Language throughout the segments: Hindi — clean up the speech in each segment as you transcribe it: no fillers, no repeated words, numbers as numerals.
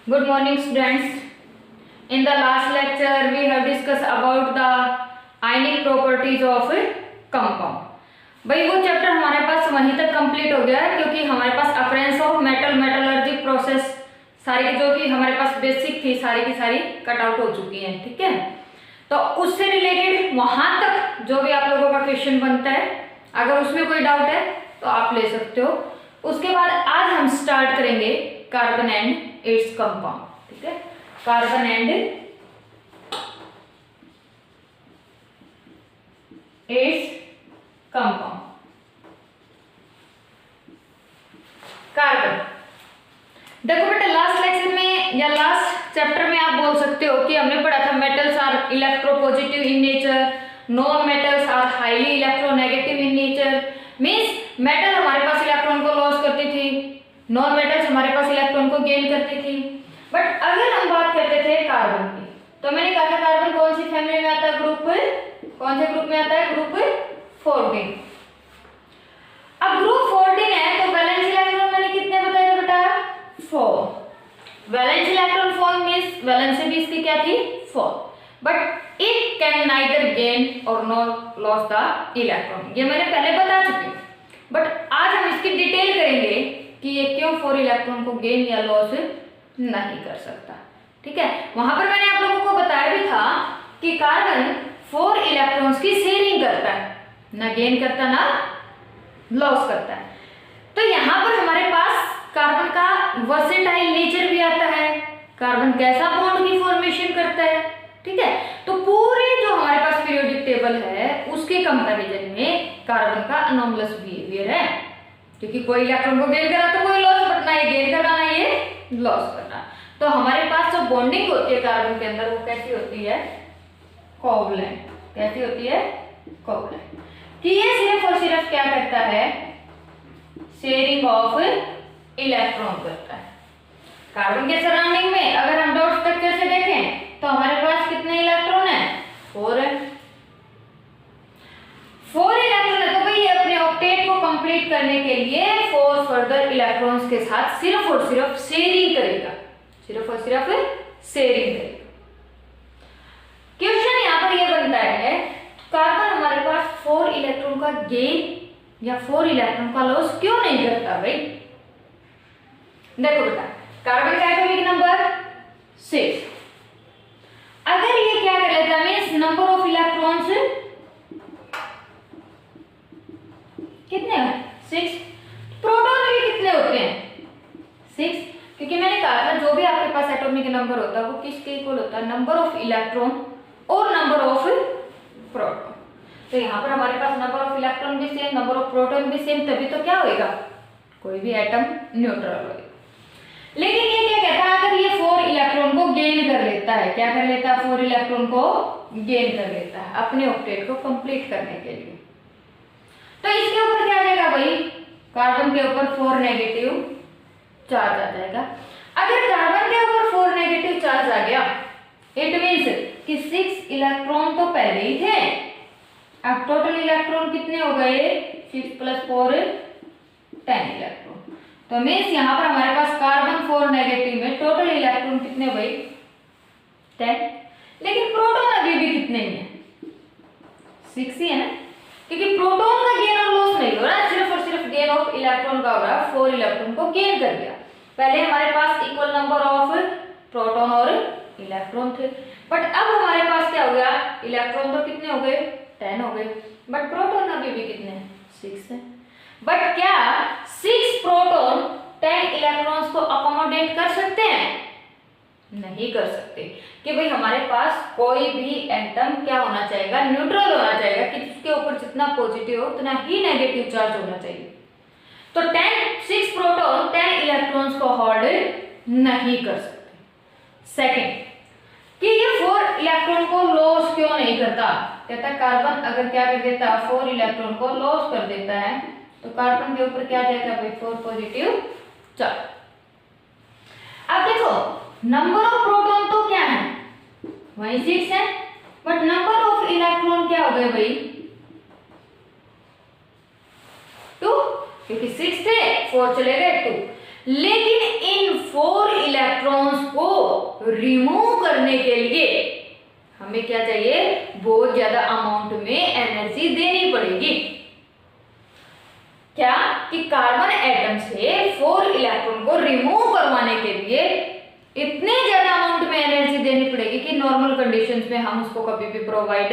Good morning, students. In the last lecture, we have discussed about the ionic properties of compound. भाई वो चैप्टर हमारे पास वहीं तक कंप्लीट हो गया है क्योंकि हमारे पास अकरेंस ऑफ मेटलर्जी प्रोसेस सारी जो कि हमारे पास बेसिक थी सारी की सारी कट आउट हो चुकी हैं। ठीक है, तो उससे रिलेटेड वहां तक जो भी आप लोगों का क्वेश्चन बनता है, अगर उसमें कोई डाउट है तो आप ले सकते हो। उसके बाद आज हम स्टार्ट करेंगे कार्बन एंड इट्स कंपाउंड। ठीक है, carbon and its compound. Carbon, देखो बेटा लास्ट लेक्चर में या लास्ट चैप्टर में आप बोल सकते हो कि हमने पढ़ा था metals are electropositive in nature, non metals are highly electronegative in nature. Means metal हमारे पास इलेक्ट्रॉन को लॉस करती थी, नॉन मेटल्स हमारे पास इलेक्ट्रॉन को गेन करती थी। बट अगर हम बात करते थे कार्बन की, तो मैंने कहा था कार्बन कौन सी फैमिली में आता है, कौन से ग्रुप में आता है, ग्रुप 14। अब ग्रुप 14 है तो वैलेंस इलेक्ट्रॉन मैंने कितने बताए थे बेटा, 4। Valence electron form means valence भी इसकी क्या थी, 4। But it can neither gain और नॉट लॉस द इलेक्ट्रॉन, ये मैंने पहले बता चुकी हूँ। बट आज हम इसकी डिटेल करेंगे कि ये क्यों 4 इलेक्ट्रॉन को गेन या लॉस नहीं कर सकता। ठीक है, वहां पर मैंने आप लोगों को बताया भी था कि कार्बन 4 इलेक्ट्रॉन्स की शेयरिंग करता है, ना गेन करता ना लॉस करता है। तो यहाँ पर हमारे पास कार्बन का वर्सेटाइल नेचर भी आता है, कार्बन कैसा बॉन्ड की फॉर्मेशन करता है। ठीक है, तो पूरे जो हमारे पास पीरियोडिक टेबल है उसके कंपैरिजन में कार्बन का अनोमलस बिहेवियर है, क्योंकि कोई इलेक्ट्रॉन को गेन करा तो कोई लॉस, बट ना ये गेन करना ना ये लॉस करना। तो हमारे पास जो बॉन्डिंग होती है कार्बन के अंदर वो कैसी होती है, कोवलेंट। कैसी होती है, कोवलेंट। कि ये सिर्फ और सिर्फ क्या करता है, शेयरिंग ऑफ इलेक्ट्रॉन करता है। कार्बन के सराउंडिंग में अगर हम डॉट स्ट्रक्चर से देखें तो हमारे पास कितने इलेक्ट्रॉन है, 4 है। 4 इलेक्ट्रॉन है तो भाई ये अपने ऑक्टेट को कंप्लीट करने के लिए 4 फर्दर इलेक्ट्रॉन्स के साथ सिर्फ और सिर्फ शेयरिंग करेगा, सिर्फ और सिर्फ शेयरिंग करेगा। क्वेश्चन यहाँ पर ये बनता है, कार्बन हमारे पास 4 इलेक्ट्रॉन का गेन या 4 इलेक्ट्रॉन का लॉस क्यों नहीं करता भाई। देखो बेटा, कार्बन का एटॉमिक नंबर 6। अगर ये क्या कर लेता मींस नंबर ऑफ इलेक्ट्रॉन्स कितने हैं, 6। प्रोटॉन भी कितने होते हैं, 6। क्योंकि मैंने कहा था जो भी आपके पास एटॉमिक नंबर होता है वो किसके इक्वल होता है, नंबर ऑफ इलेक्ट्रॉन और नंबर ऑफ प्रोटॉन। तो यहाँ पर हमारे पास नंबर ऑफ इलेक्ट्रॉन भी सेम, नंबर ऑफ प्रोटॉन भी सेम, तभी तो क्या होएगा, कोई भी एटम न्यूट्रल होएगा। लेकिन ये क्या कहता है, अगर ये 4 इलेक्ट्रॉन को गेन कर लेता है, क्या कर लेता है, 4 इलेक्ट्रॉन को गेन कर लेता है अपने ऑक्टेट को कंप्लीट करने के लिए, तो इसके ऊपर क्या आ जाएगा भाई, कार्बन के ऊपर 4 नेगेटिव चार्ज आ जाएगा। अगर कार्बन के ऊपर 4 नेगेटिव चार्ज आ गया, इट मींस कि 6 इलेक्ट्रॉन तो पहले ही थे, अब टोटल इलेक्ट्रॉन कितने हो गए, 6 + 4 10 इलेक्ट्रॉन। तो मींस यहाँ पर हमारे पास कार्बन 4 नेगेटिव में टोटल इलेक्ट्रॉन कितने भाई, 10। लेकिन प्रोटॉन अभी भी कितने ही है, 6 ही है ना, क्योंकि प्रोटॉन का गेन और लॉस नहीं हो रहा, सिर्फ और सिर्फ गेन ऑफ इलेक्ट्रॉन का हो रहा है। 4 इलेक्ट्रॉन को गेन कर दिया, पहले हमारे पास इक्वल नंबर ऑफ प्रोटॉन और इलेक्ट्रॉन थे, बट अब हमारे पास क्या हो गया, इलेक्ट्रॉन तो कितने हो गए, 10 हो गए, बट प्रोटॉन अभी भी कितने हैं, 6 है। बट क्या 6 प्रोटॉन 10 इलेक्ट्रॉन्स को अकोमोडेट कर सकते हैं, नहीं कर सकते। कि भाई हमारे पास कोई भी एटम क्या होना चाहिए, न्यूट्रल होना चाहिए, कि उसके ऊपर जितना पॉजिटिव हो उतना ही नेगेटिव चार्ज होना चाहिए। तो 6 प्रोटॉन 10 इलेक्ट्रॉन्स को होल्ड नहीं कर सकते। सेकेंड, कि ये 4 इलेक्ट्रॉन को लॉस क्यों नहीं करता, कहता कार्बन अगर क्या कर देता, 4 इलेक्ट्रॉन को लॉस कर देता है तो कार्बन के ऊपर क्या जाएगा भाई, 4 पॉजिटिव चार्ज। अब देखो नंबर ऑफ प्रोटॉन तो क्या है, वही 6 है, बट नंबर ऑफ इलेक्ट्रॉन क्या हो गए भाई, 2, क्योंकि 6 थे, 4 चले गए 2। लेकिन इन 4 इलेक्ट्रॉन इलेक्ट्रॉन्स को रिमूव करने के लिए हमें क्या चाहिए, बहुत ज्यादा अमाउंट में एनर्जी देनी पड़ेगी। क्या कि कार्बन एटम से 4 इलेक्ट्रॉन को रिमूव करवाने के लिए इतने ज्यादा अमाउंट में एनर्जी देनी पड़ेगी कि नॉर्मल कंडीशंस में हम उसको कभी भी प्रोवाइड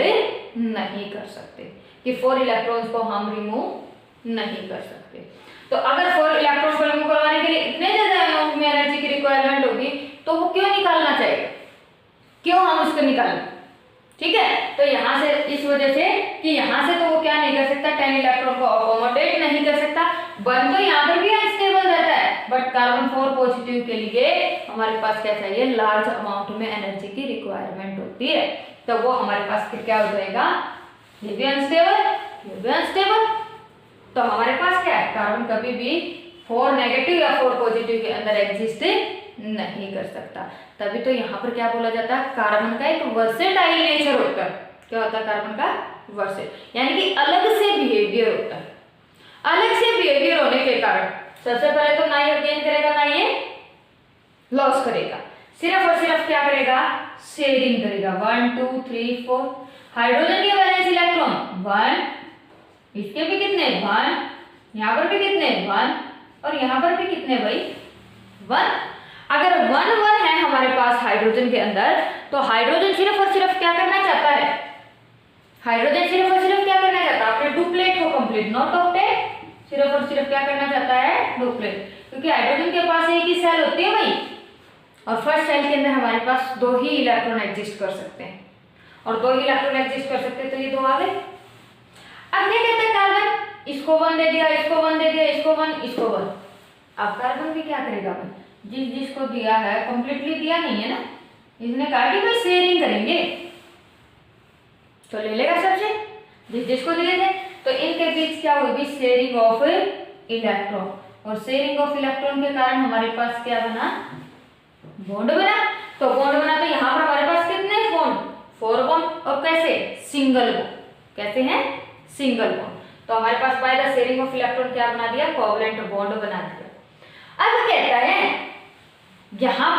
नहीं कर सकते, कि 4 इलेक्ट्रॉन्स को हम रिमूव नहीं कर सकते। तो अगर 4 इलेक्ट्रॉन को रिमूव करवाने के लिए इतने ज्यादा अमाउंट में एनर्जी की रिक्वायरमेंट होगी तो वो क्यों निकालना चाहिए, क्यों हम उसको निकालें, ठीक है। तो यहाँ से इस वजह से कि यहाँ से तो वो क्या नहीं कर सकता, 10 इलेक्ट्रॉन को अकोमोडेट नहीं कर सकता। 1 तो यहाँ पर भी अनस्टेबल रहता है, बट कार्बन 4 पॉजिटिव के लिए हमारे पास क्या चाहिए, लार्ज अमाउंट में एनर्जी की रिक्वायरमेंट होती है। तो वो हमारे पास फिर क्या हो जाएगा, ये भी अनस्टेबल, ये भी अनस्टेबल। तो हमारे पास क्या है, कार्बन कभी भी 4 नेगेटिव या 4 पॉजिटिव के अंदर एग्जिस्ट नहीं कर सकता। तभी तो यहाँ पर क्या बोला जाता है, कार्बन का एक वर्सेटाइल नेचर होता है। क्या होता है कार्बन का, वर्सेट, यानी कि अलग से बिहेवियर होता है। अलग से बिहेवियर होने के कारण सबसे पहले तो ना ये गेन करेगा ना ये लॉस करेगा, सिर्फ और सिर्फ क्या करेगा, शेयरिंग करेगा। 1 2 3 4 हाइड्रोजन के वैलेंस इलेक्ट्रॉन 1, इसके भी कितने 1, यहाँ पर भी कितने 1 और यहाँ पर भी कितने भाई 1। अगर 1 1 है हमारे पास हाइड्रोजन के अंदर, तो हाइड्रोजन सिर्फ और सिर्फ क्या करना चाहता है, हाइड्रोजन सिर्फ और सिर्फ क्या करना चाहता है, अपने डुप्लेट को कंप्लीट, नॉट ऑक्टेट, सिर्फ और सिर्फ क्या करना चाहता है, डुप्लेट। क्योंकि हाइड्रोजन के पास एक ही सेल होती है भाई, और फर्स्ट सेल के अंदर हमारे पास 2 ही इलेक्ट्रॉन एग्जिस्ट कर सकते हैं, और 2 ही इलेक्ट्रॉन एग्जिस्ट कर सकते हैं, तो ये 2 आ गए। अब क्या कहते हैं कार्बन, इसको 1 दे दिया, इसको 1 दे दिया, इसको 1, इसको 1। अब कार्बन भी क्या करेगा भाई, जिसको दिया है कंप्लीटली दिया नहीं है ना, इसने कहा कि भाई शेयरिंग करेंगे, तो ले लेगा सबसे जिसको दिए थे। तो इनके बीच क्या होगी, शेयरिंग ऑफ इलेक्ट्रॉन, और शेयरिंग ऑफ इलेक्ट्रॉन के कारण हमारे पास क्या बना, बॉन्ड बना। तो बॉन्ड बना, तो यहाँ पर हमारे पास कितने बॉन्ड, 4 बॉन्ड, और कैसे, सिंगल बॉन्ड, कैसे हैं, सिंगल बॉन्ड। तो हमारे पास by the sharing of electron क्या बना दिया, कोवलेंट बॉन्ड बना दिया। अब कहता है यहाँ